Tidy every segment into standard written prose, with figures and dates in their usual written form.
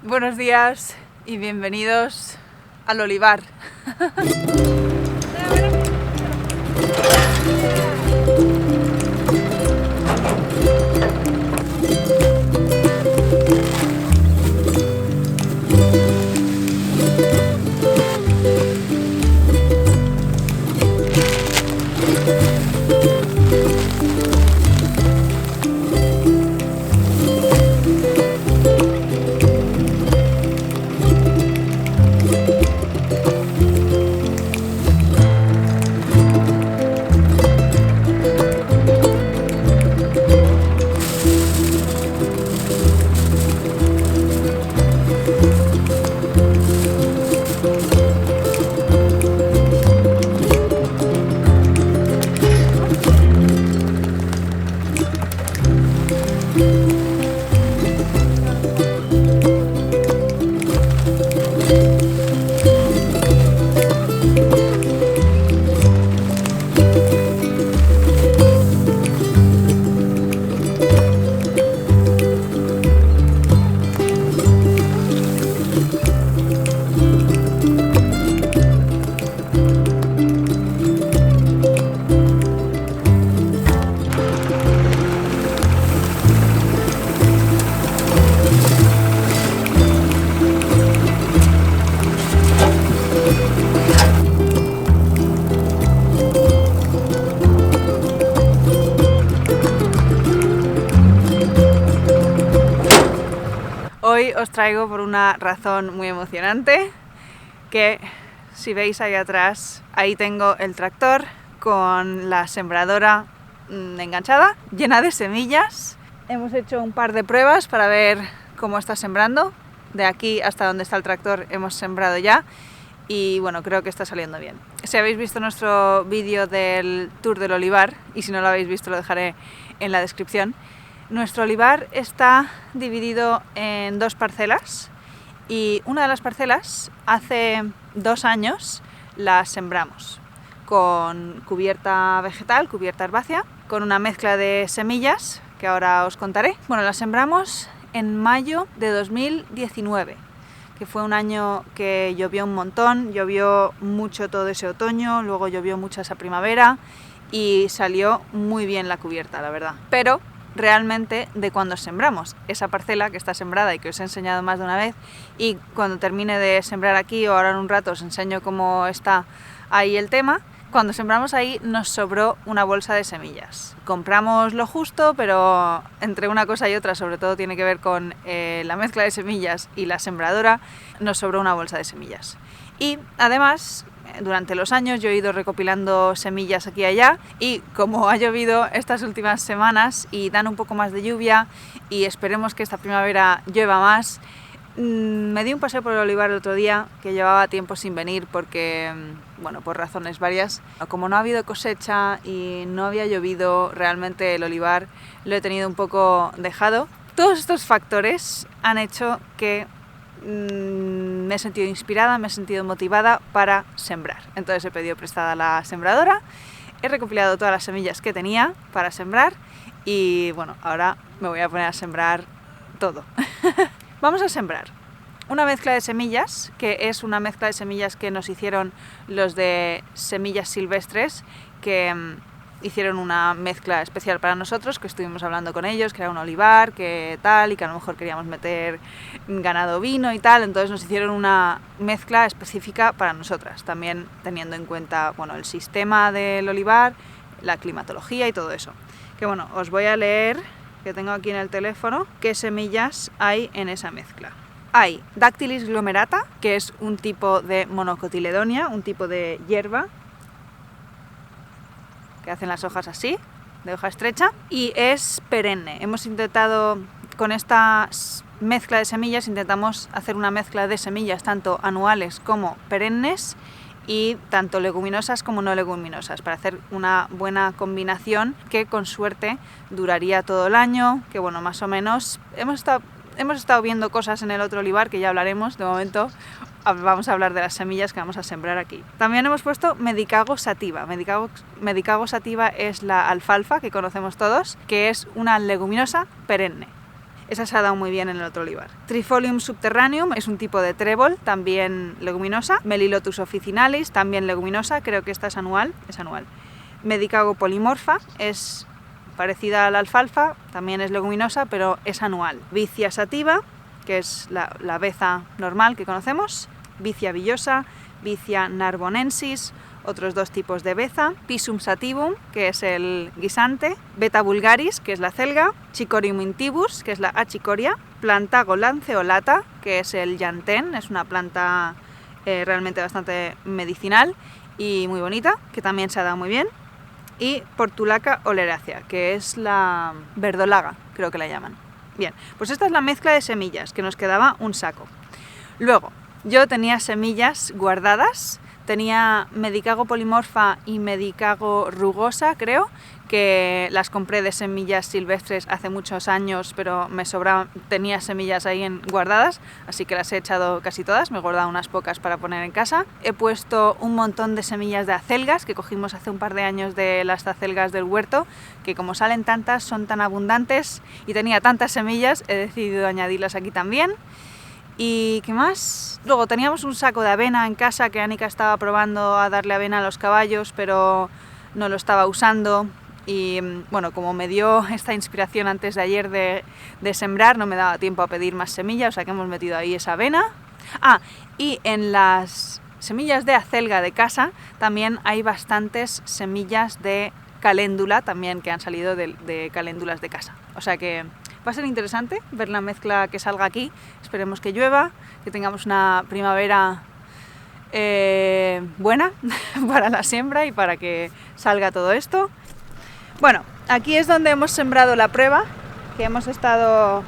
Buenos días y bienvenidos al olivar. Hoy os traigo por una razón muy emocionante, que si veis ahí atrás, ahí tengo el tractor con la sembradora enganchada, llena de semillas. Hemos hecho un par de pruebas para ver cómo está sembrando. De aquí hasta donde está el tractor hemos sembrado ya y bueno, creo que está saliendo bien. Si habéis visto nuestro vídeo del Tour del Olivar, y si no lo habéis visto lo dejaré en la descripción, nuestro olivar está dividido en dos parcelas y una de las parcelas hace 2 años la sembramos con cubierta vegetal, cubierta herbácea, con una mezcla de semillas que ahora os contaré. Bueno, la sembramos en mayo de 2019, que fue un año que llovió un montón, llovió mucho todo ese otoño, luego llovió mucho esa primavera y salió muy bien la cubierta, la verdad. Pero realmente de cuando sembramos esa parcela que está sembrada y que os he enseñado más de una vez, y cuando termine de sembrar aquí o ahora en un rato os enseño cómo está ahí el tema. Cuando sembramos ahí nos sobró una bolsa de semillas. Compramos lo justo, pero entre una cosa y otra, sobre todo tiene que ver con la mezcla de semillas y la sembradora, nos sobró una bolsa de semillas. Y además, durante los años yo he ido recopilando semillas aquí y allá, y como ha llovido estas últimas semanas y dan un poco más de lluvia y esperemos que esta primavera llueva más, me di un paseo por el olivar el otro día, que llevaba tiempo sin venir porque, bueno, por razones varias. Como no ha habido cosecha y no había llovido, realmente el olivar lo he tenido un poco dejado. Todos estos factores han hecho que me he sentido inspirada, me he sentido motivada para sembrar. Entonces he pedido prestada la sembradora, he recopilado todas las semillas que tenía para sembrar y bueno, ahora me voy a poner a sembrar todo. Vamos a sembrar una mezcla de semillas, que es una mezcla de semillas que nos hicieron los de Semillas Silvestres, que hicieron una mezcla especial para nosotros, que estuvimos hablando con ellos, que era un olivar, que tal, y que a lo mejor queríamos meter ganado ovino y tal, entonces nos hicieron una mezcla específica para nosotras, también teniendo en cuenta, bueno, el sistema del olivar, la climatología y todo eso. Que bueno, os voy a leer, que tengo aquí en el teléfono, qué semillas hay en esa mezcla. Hay Dactylis glomerata, que es un tipo de monocotiledonia, un tipo de hierba que hacen las hojas así, de hoja estrecha, y es perenne. Hemos intentado, con esta mezcla de semillas, intentamos hacer una mezcla de semillas tanto anuales como perennes y tanto leguminosas como no leguminosas, para hacer una buena combinación que con suerte duraría todo el año, que bueno, más o menos hemos estado viendo cosas en el otro olivar que ya hablaremos. De momento vamos a hablar de las semillas que vamos a sembrar aquí. También hemos puesto Medicago sativa. Medicago sativa es la alfalfa que conocemos todos, que es una leguminosa perenne. Esa se ha dado muy bien en el otro olivar. Trifolium subterraneum es un tipo de trébol, también leguminosa. Melilotus officinalis, también leguminosa, creo que esta es anual. Medicago polymorpha, es parecida a la alfalfa, también es leguminosa, pero es anual. Vicia sativa, que es la beza normal que conocemos. Vicia villosa, Vicia narbonensis, otros dos tipos de beza, Pisum sativum, que es el guisante, Beta vulgaris, que es la celga, Chicorium intibus, que es la achicoria, Plantago lanceolata, que es el llantén, es una planta realmente bastante medicinal y muy bonita, que también se ha dado muy bien, y Portulaca oleracea, que es la verdolaga, creo que la llaman. Bien, pues esta es la mezcla de semillas, que nos quedaba un saco. Luego, yo tenía semillas guardadas, tenía Medicago polymorpha y Medicago rugosa, creo, que las compré de semillas silvestres hace muchos años, pero me sobraban, tenía semillas ahí guardadas, así que las he echado casi todas, me he guardado unas pocas para poner en casa. He puesto un montón de semillas de acelgas que cogimos hace un par de años de las acelgas del huerto, que como salen tantas, son tan abundantes y tenía tantas semillas, he decidido añadirlas aquí también. ¿Y qué más? Luego teníamos un saco de avena en casa que Anika estaba probando a darle avena a los caballos, pero no lo estaba usando. Y bueno, como me dio esta inspiración antes de ayer de sembrar, no me daba tiempo a pedir más semillas, o sea que hemos metido ahí esa avena. Ah, y en las semillas de acelga de casa también hay bastantes semillas de caléndula también que han salido de caléndulas de casa. O sea que va a ser interesante ver la mezcla que salga aquí. Esperemos que llueva, que tengamos una primavera buena para la siembra y para que salga todo esto. Bueno, aquí es donde hemos sembrado la prueba, que hemos estado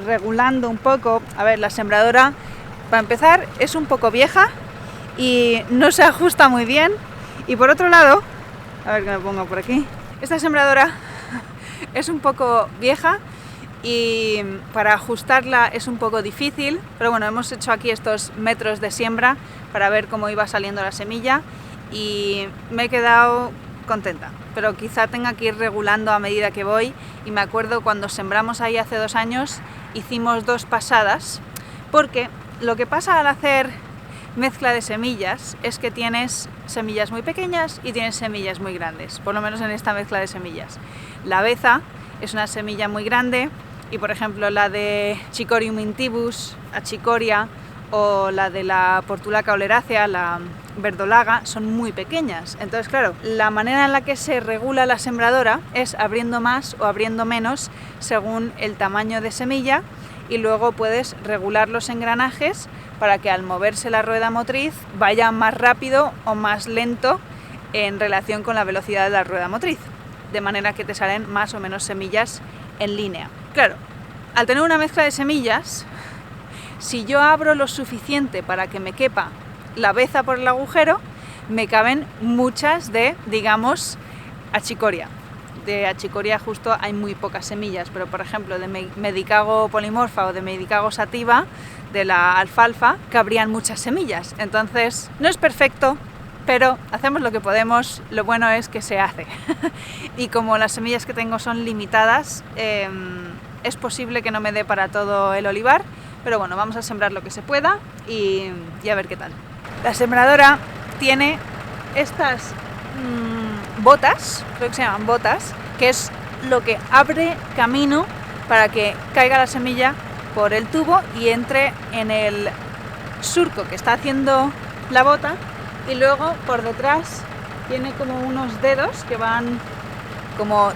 regulando un poco. A ver, la sembradora, para empezar, es un poco vieja y no se ajusta muy bien. Y por otro lado, a ver que me pongo por aquí, esta sembradora es un poco vieja y para ajustarla es un poco difícil, pero bueno, hemos hecho aquí estos metros de siembra para ver cómo iba saliendo la semilla y me he quedado contenta, pero quizá tenga que ir regulando a medida que voy. Y me acuerdo cuando sembramos ahí hace 2 años, hicimos 2 pasadas, porque lo que pasa al hacer mezcla de semillas es que tienes semillas muy pequeñas y tienes semillas muy grandes, por lo menos en esta mezcla de semillas. La beza es una semilla muy grande y por ejemplo la de Chicorium intibus, achicoria, o la de la Portulaca oleracea, la verdolaga, son muy pequeñas. Entonces, claro, la manera en la que se regula la sembradora es abriendo más o abriendo menos según el tamaño de semilla, y luego puedes regular los engranajes para que al moverse la rueda motriz vaya más rápido o más lento en relación con la velocidad de la rueda motriz, de manera que te salen más o menos semillas en línea. Claro, al tener una mezcla de semillas, si yo abro lo suficiente para que me quepa la beza por el agujero, me caben muchas de, digamos, achicoria. De achicoria justo hay muy pocas semillas, pero por ejemplo de Medicago polymorpha o de Medicago sativa, de la alfalfa, cabrían muchas semillas. Entonces no es perfecto, pero hacemos lo que podemos, lo bueno es que se hace. Y como las semillas que tengo son limitadas, es posible que no me dé para todo el olivar, pero bueno, vamos a sembrar lo que se pueda y a ver qué tal. La sembradora tiene estas botas, creo que se llaman botas, que es lo que abre camino para que caiga la semilla por el tubo y entre en el surco que está haciendo la bota, y luego por detrás tiene como unos dedos que van como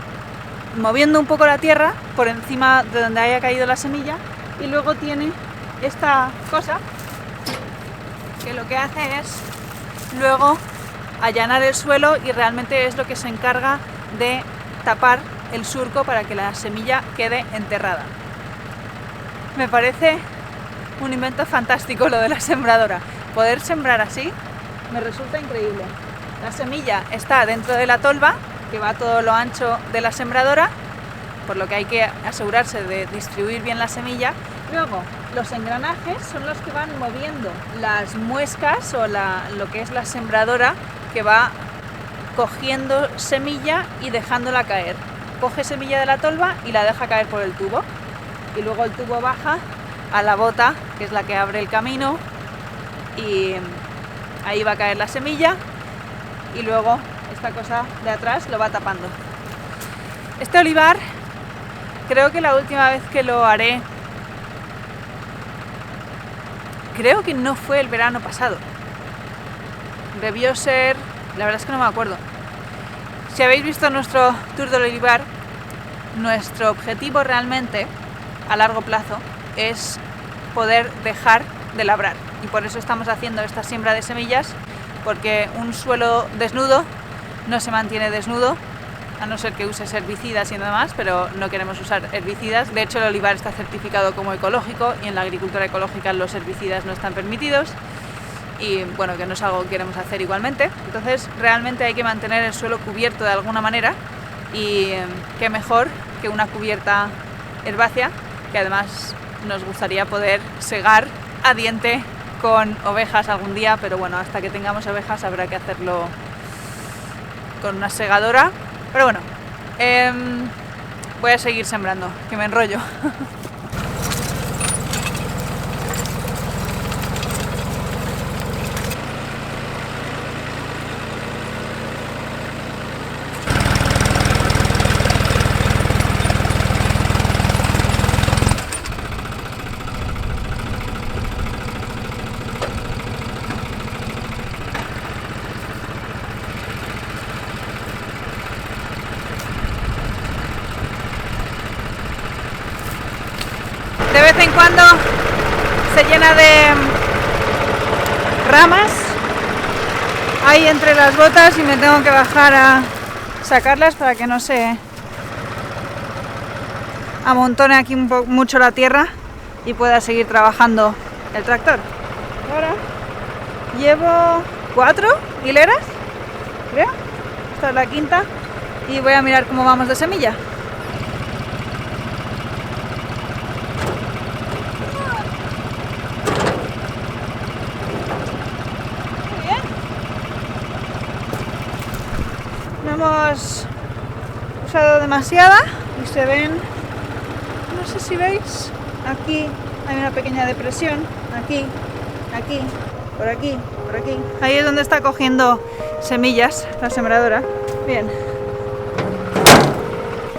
moviendo un poco la tierra por encima de donde haya caído la semilla, y luego tiene esta cosa que lo que hace es luego allanar el suelo y realmente es lo que se encarga de tapar el surco para que la semilla quede enterrada. Me parece un invento fantástico lo de la sembradora. Poder sembrar así me resulta increíble. La semilla está dentro de la tolva, que va a todo lo ancho de la sembradora, por lo que hay que asegurarse de distribuir bien la semilla. Luego, los engranajes son los que van moviendo las muescas o lo que es la sembradora, que va cogiendo semilla y dejándola caer. Coge semilla de la tolva y la deja caer por el tubo. y luego el tubo baja a la bota, que es la que abre el camino, y ahí va a caer la semilla y luego esta cosa de atrás lo va tapando. Este olivar creo que la última vez que lo haré, creo que no fue el verano pasado, debió ser, la verdad es que no me acuerdo. Si habéis visto nuestro tour del olivar, nuestro objetivo realmente a largo plazo es poder dejar de labrar, y por eso estamos haciendo esta siembra de semillas, porque un suelo desnudo no se mantiene desnudo, a no ser que uses herbicidas y nada más, pero no queremos usar herbicidas. De hecho, el olivar está certificado como ecológico y en la agricultura ecológica los herbicidas no están permitidos, y bueno, que no es algo que queremos hacer igualmente. Entonces realmente hay que mantener el suelo cubierto de alguna manera, y qué mejor que una cubierta herbácea, que además nos gustaría poder segar a diente con ovejas algún día, pero bueno, hasta que tengamos ovejas habrá que hacerlo con una segadora. Pero bueno, voy a seguir sembrando, que me enrollo. De vez en cuando se llena de ramas ahí entre las botas y me tengo que bajar a sacarlas para que no se amontone aquí mucho la tierra y pueda seguir trabajando el tractor. Ahora llevo 4 hileras, creo. Esta es la quinta y voy a mirar cómo vamos de semilla. No hemos usado demasiada y se ven, no sé si veis, aquí hay una pequeña depresión, aquí, aquí, por aquí, por aquí. Ahí es donde está cogiendo semillas la sembradora. Bien,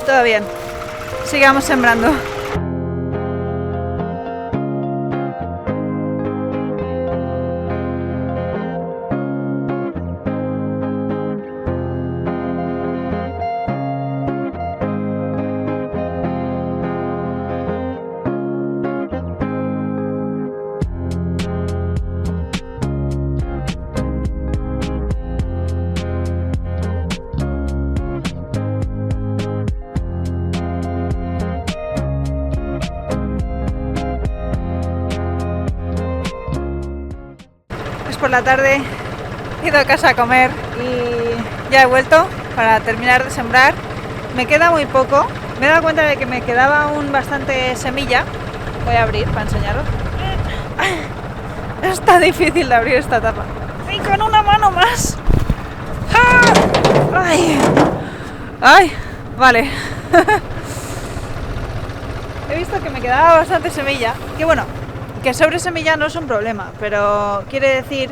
todo bien, sigamos sembrando. Por la tarde he ido a casa a comer y ya he vuelto para terminar de sembrar. Me queda muy poco, me he dado cuenta de que me quedaba aún bastante semilla. Voy a abrir para enseñaros. Está difícil de abrir esta tapa y con una mano más. ¡Ay! ¡Ay! Vale. He visto que me quedaba bastante semilla, que bueno, que sobre semilla no es un problema, pero quiere decir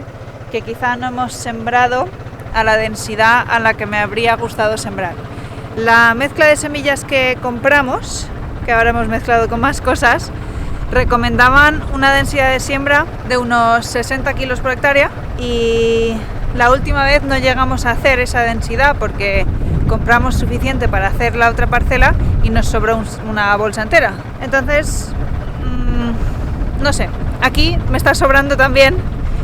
que quizá no hemos sembrado a la densidad a la que me habría gustado sembrar. La mezcla de semillas que compramos, que ahora hemos mezclado con más cosas, recomendaban una densidad de siembra de unos 60 kilos por hectárea, y la última vez no llegamos a hacer esa densidad porque compramos suficiente para hacer la otra parcela y nos sobró una bolsa entera. Entonces, no sé, aquí me está sobrando también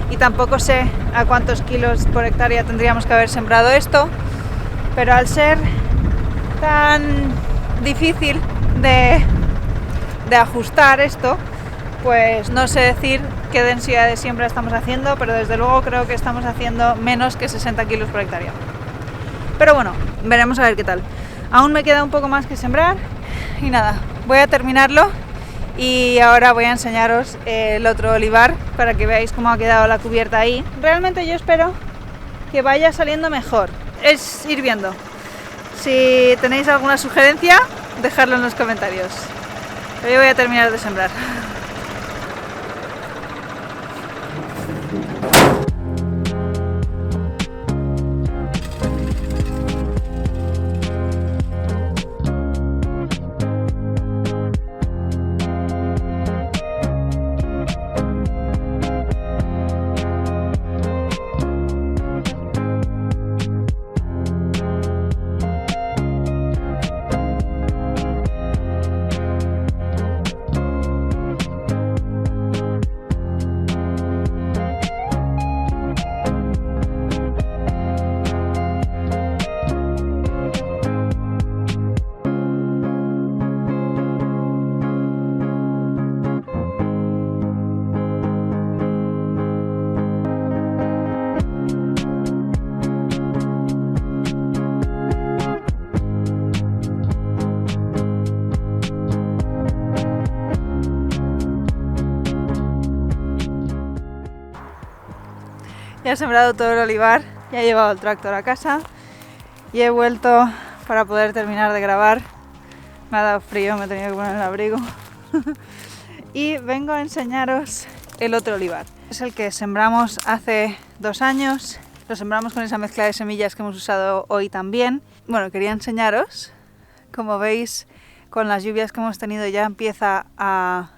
y tampoco sé a cuántos kilos por hectárea tendríamos que haber sembrado esto, pero al ser tan difícil de ajustar esto, pues no sé decir qué densidad de siembra estamos haciendo, pero desde luego creo que estamos haciendo menos que 60 kilos por hectárea. Pero bueno, veremos a ver qué tal. Aún me queda un poco más que sembrar y nada, voy a terminarlo. Y ahora voy a enseñaros el otro olivar para que veáis cómo ha quedado la cubierta ahí. Realmente yo espero que vaya saliendo mejor. Es ir viendo. Si tenéis alguna sugerencia, dejadlo en los comentarios. Pero yo voy a terminar de sembrar. Ya he sembrado todo el olivar, ya he llevado el tractor a casa y he vuelto para poder terminar de grabar. Me ha dado frío, me he tenido que poner el abrigo. Y vengo a enseñaros el otro olivar. Es el que sembramos hace 2 años. Lo sembramos con esa mezcla de semillas que hemos usado hoy también. Bueno, quería enseñaros. Como veis, con las lluvias que hemos tenido ya empieza a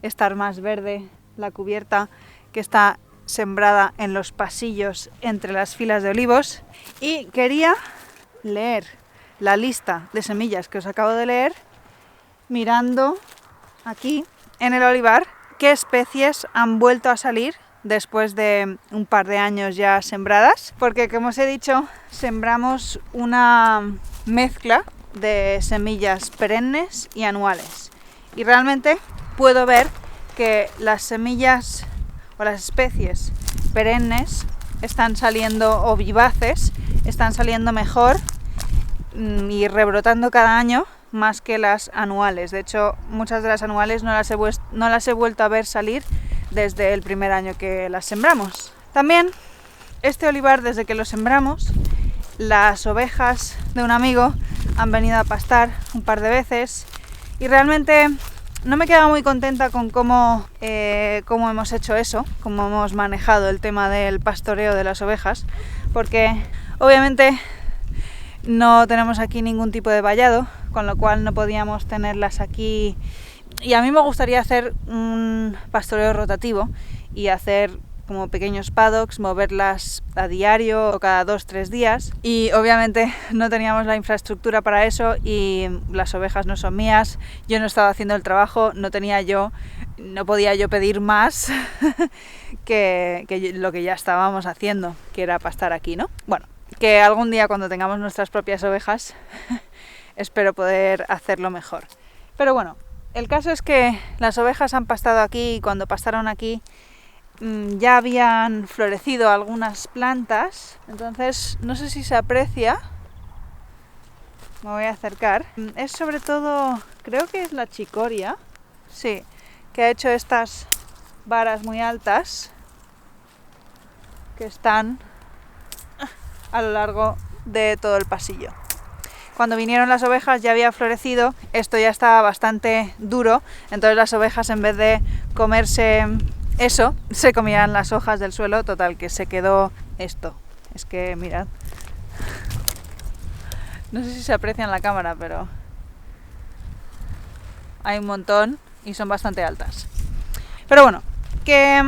estar más verde la cubierta que está sembrada en los pasillos entre las filas de olivos. Y quería leer la lista de semillas que os acabo de leer, mirando aquí en el olivar qué especies han vuelto a salir después de un par de años ya sembradas, porque como os he dicho, sembramos una mezcla de semillas perennes y anuales, y realmente puedo ver que las semillas o las especies perennes están saliendo, o vivaces, están saliendo mejor y rebrotando cada año más que las anuales. De hecho, muchas de las anuales no las he vuelto a ver salir desde el primer año que las sembramos. También este olivar, desde que lo sembramos, las ovejas de un amigo han venido a pastar un par de veces y realmente no me quedaba muy contenta con cómo hemos hecho eso, cómo hemos manejado el tema del pastoreo de las ovejas, porque obviamente no tenemos aquí ningún tipo de vallado, con lo cual no podíamos tenerlas aquí. Y a mí me gustaría hacer un pastoreo rotativo y hacer como pequeños paddocks, moverlas a diario o cada 2-3 días. Y obviamente no teníamos la infraestructura para eso y las ovejas no son mías. Yo no estaba haciendo el trabajo, no podía yo pedir más que lo que ya estábamos haciendo, que era pastar aquí, ¿no? Bueno, que algún día cuando tengamos nuestras propias ovejas espero poder hacerlo mejor. Pero bueno, el caso es que las ovejas han pastado aquí y cuando pastaron aquí ya habían florecido algunas plantas, entonces no sé si se aprecia, me voy a acercar. Es sobre todo, creo que es la chicoria, sí, que ha hecho estas varas muy altas que están a lo largo de todo el pasillo. Cuando vinieron las ovejas ya había florecido, esto ya estaba bastante duro, entonces las ovejas, en vez de comerse eso, se comían las hojas del suelo. Total, que se quedó esto. Es que mirad, no sé si se aprecia en la cámara, pero hay un montón y son bastante altas. Pero bueno, que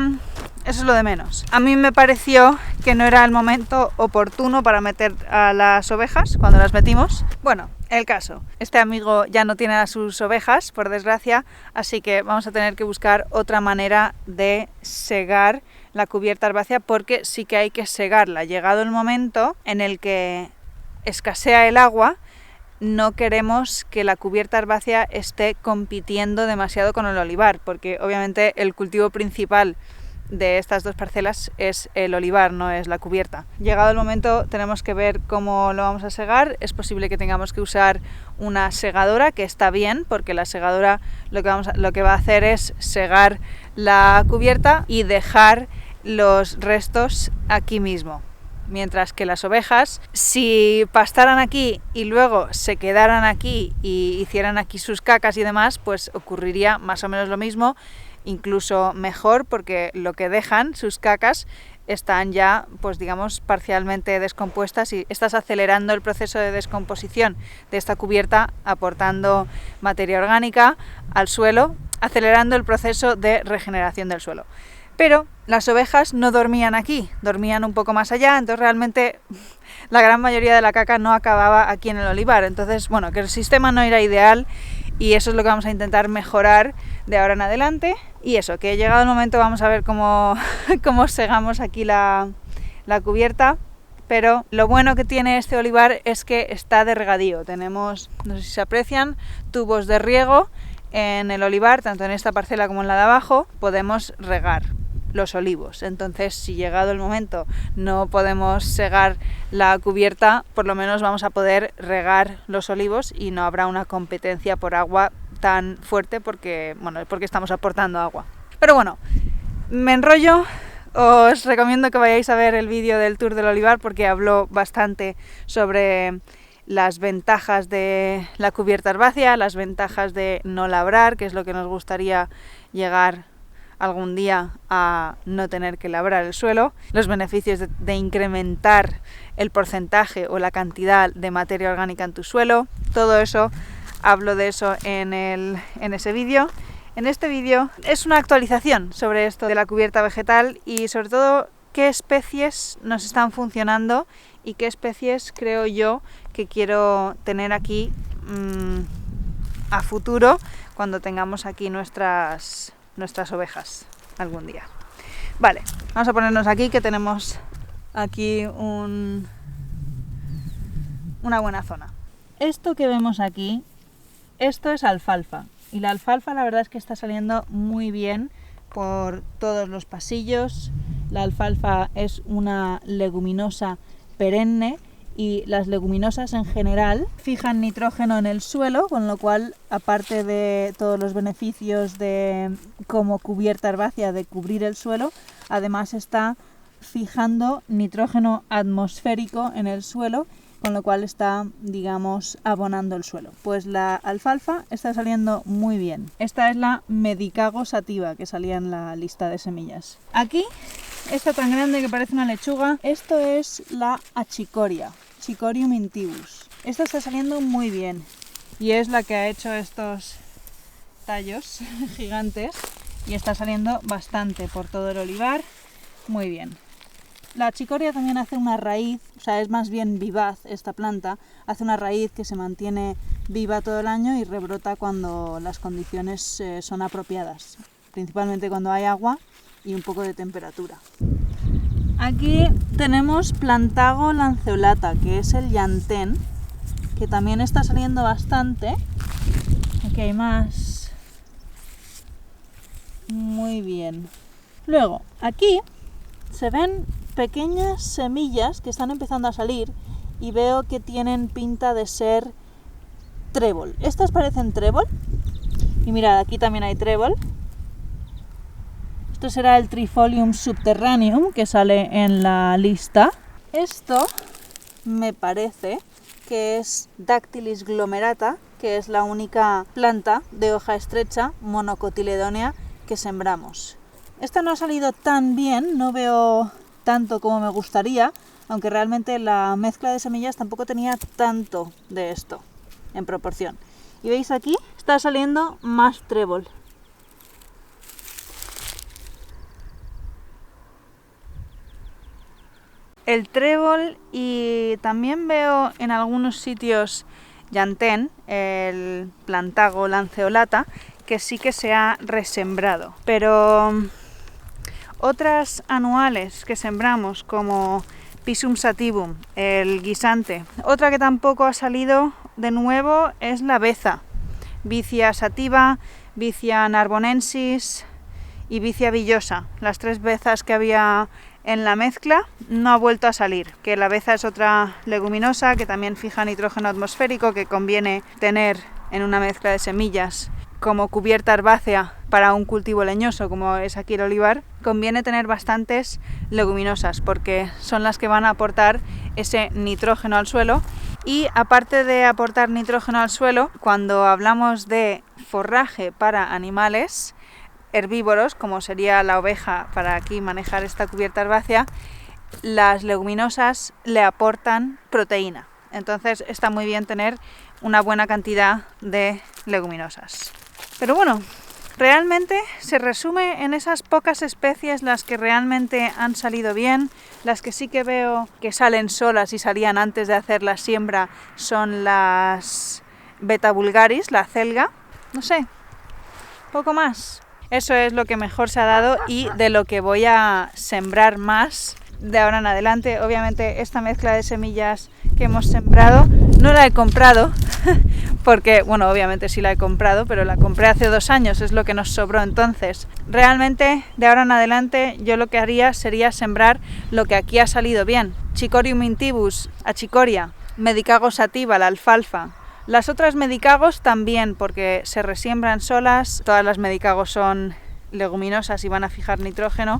eso es lo de menos. A mí me pareció que no era el momento oportuno para meter a las ovejas cuando las metimos. Bueno, el caso, este amigo ya no tiene a sus ovejas, por desgracia, así que vamos a tener que buscar otra manera de segar la cubierta herbácea, porque sí que hay que segarla. Llegado el momento en el que escasea el agua, no queremos que la cubierta herbácea esté compitiendo demasiado con el olivar, porque obviamente el cultivo principal de estas dos parcelas es el olivar, no es la cubierta. Llegado el momento tenemos que ver cómo lo vamos a segar. Es posible que tengamos que usar una segadora, que está bien, porque la segadora lo que va a hacer es segar la cubierta y dejar los restos aquí mismo. Mientras que las ovejas, si pastaran aquí y luego se quedaran aquí y hicieran aquí sus cacas y demás, pues ocurriría más o menos lo mismo, incluso mejor, porque lo que dejan, sus cacas, están ya, pues digamos, parcialmente descompuestas y estás acelerando el proceso de descomposición de esta cubierta, aportando materia orgánica al suelo, acelerando el proceso de regeneración del suelo. Pero las ovejas no dormían aquí, dormían un poco más allá, entonces realmente la gran mayoría de la caca no acababa aquí en el olivar. Entonces, bueno, que el sistema no era ideal y eso es lo que vamos a intentar mejorar de ahora en adelante. Y eso, que llegado el momento vamos a ver cómo segamos aquí la cubierta. Pero lo bueno que tiene este olivar es que está de regadío. Tenemos, no sé si se aprecian, tubos de riego en el olivar, tanto en esta parcela como en la de abajo, podemos regar los olivos. Entonces, si llegado el momento no podemos segar la cubierta, por lo menos vamos a poder regar los olivos y no habrá una competencia por agua tan fuerte porque estamos aportando agua. Pero bueno, me enrollo. Os recomiendo que vayáis a ver el vídeo del Tour del Olivar porque habló bastante sobre las ventajas de la cubierta herbácea, las ventajas de no labrar, que es lo que nos gustaría llegar algún día a no tener que labrar el suelo, los beneficios de incrementar el porcentaje o la cantidad de materia orgánica en tu suelo. Todo eso, hablo de eso en ese vídeo. En este vídeo es una actualización sobre esto de la cubierta vegetal y sobre todo qué especies nos están funcionando y qué especies creo yo que quiero tener aquí a futuro cuando tengamos aquí nuestras ovejas algún día. Vale, vamos a ponernos aquí que tenemos aquí una buena zona. Esto que vemos aquí, esto es alfalfa. Y la alfalfa la verdad es que está saliendo muy bien por todos los pasillos. La alfalfa es una leguminosa perenne y las leguminosas en general fijan nitrógeno en el suelo, con lo cual, aparte de todos los beneficios de como cubierta herbácea de cubrir el suelo, además está fijando nitrógeno atmosférico en el suelo, con lo cual está, digamos, abonando el suelo. Pues la alfalfa está saliendo muy bien. Esta es la Medicago sativa, que salía en la lista de semillas. Aquí, esta tan grande que parece una lechuga, esto es la achicoria, Chicorium intybus. Esta está saliendo muy bien y es la que ha hecho estos tallos gigantes y está saliendo bastante por todo el olivar, muy bien. La chicoria también hace una raíz, o sea, es más bien vivaz esta planta, hace una raíz que se mantiene viva todo el año y rebrota cuando las condiciones son apropiadas, principalmente cuando hay agua y un poco de temperatura. Aquí tenemos Plantago lanceolata, que es el llantén, que también está saliendo bastante. Aquí hay más. Muy bien. Luego, aquí se ven pequeñas semillas que están empezando a salir y veo que tienen pinta de ser trébol. Estas parecen trébol y mirad, aquí también hay trébol. Esto será el Trifolium subterraneum que sale en la lista. Esto me parece que es Dactylis glomerata, que es la única planta de hoja estrecha monocotiledónea que sembramos. Esta no ha salido tan bien, no veo tanto como me gustaría, aunque realmente la mezcla de semillas tampoco tenía tanto de esto en proporción. Y veis aquí, está saliendo más trébol. El trébol, y también veo en algunos sitios llantén, el Plantago lanceolata, que sí que se ha resembrado. Pero otras anuales que sembramos, como Pisum sativum, el guisante. Otra que tampoco ha salido de nuevo es la beza, Vicia sativa, Vicia narbonensis y Vicia villosa. Las tres bezas que había en la mezcla no ha vuelto a salir, que la beza es otra leguminosa que también fija nitrógeno atmosférico, que conviene tener en una mezcla de semillas como cubierta herbácea para un cultivo leñoso como es aquí el olivar, conviene tener bastantes leguminosas porque son las que van a aportar ese nitrógeno al suelo. Y aparte de aportar nitrógeno al suelo, cuando hablamos de forraje para animales herbívoros, como sería la oveja para aquí manejar esta cubierta herbácea, las leguminosas le aportan proteína. Entonces está muy bien tener una buena cantidad de leguminosas. Pero bueno, realmente se resume en esas pocas especies las que realmente han salido bien. Las que sí que veo que salen solas y salían antes de hacer la siembra son las Beta vulgaris, la acelga. No sé, poco más. Eso es lo que mejor se ha dado y de lo que voy a sembrar más de ahora en adelante. Obviamente esta mezcla de semillas que hemos sembrado no la he comprado porque, bueno, obviamente sí la he comprado, pero la compré hace 2 años, es lo que nos sobró entonces. Realmente de ahora en adelante yo lo que haría sería sembrar lo que aquí ha salido bien: Chicorium intybus, achicoria, Medicago sativa, la alfalfa. Las otras medicagos también, porque se resiembran solas. Todas las medicagos son leguminosas y van a fijar nitrógeno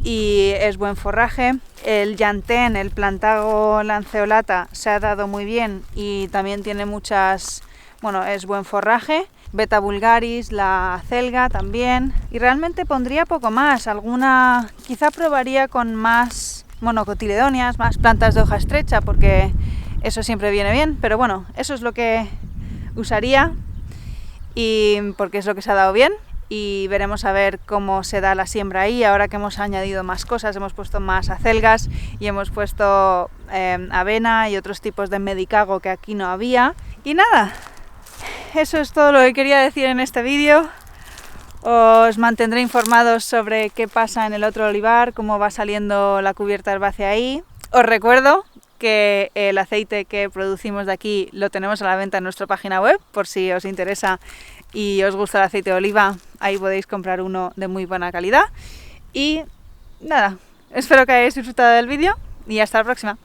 y es buen forraje. El llantén, el plantago lanceolata, se ha dado muy bien y también tiene muchas, bueno, es buen forraje. Beta vulgaris, la acelga también. Y realmente pondría poco más, alguna, quizá probaría con más monocotiledonias, más plantas de hoja estrecha, porque eso siempre viene bien, pero bueno, eso es lo que usaría y porque es lo que se ha dado bien. Y veremos a ver cómo se da la siembra ahí, ahora que hemos añadido más cosas, hemos puesto más acelgas y hemos puesto avena y otros tipos de medicago que aquí no había. Y nada, eso es todo lo que quería decir en este vídeo. Os mantendré informados sobre qué pasa en el otro olivar, cómo va saliendo la cubierta herbácea ahí. Os recuerdo que el aceite que producimos de aquí lo tenemos a la venta en nuestra página web, por si os interesa y os gusta el aceite de oliva, ahí podéis comprar uno de muy buena calidad. Y nada, espero que hayáis disfrutado del vídeo y hasta la próxima.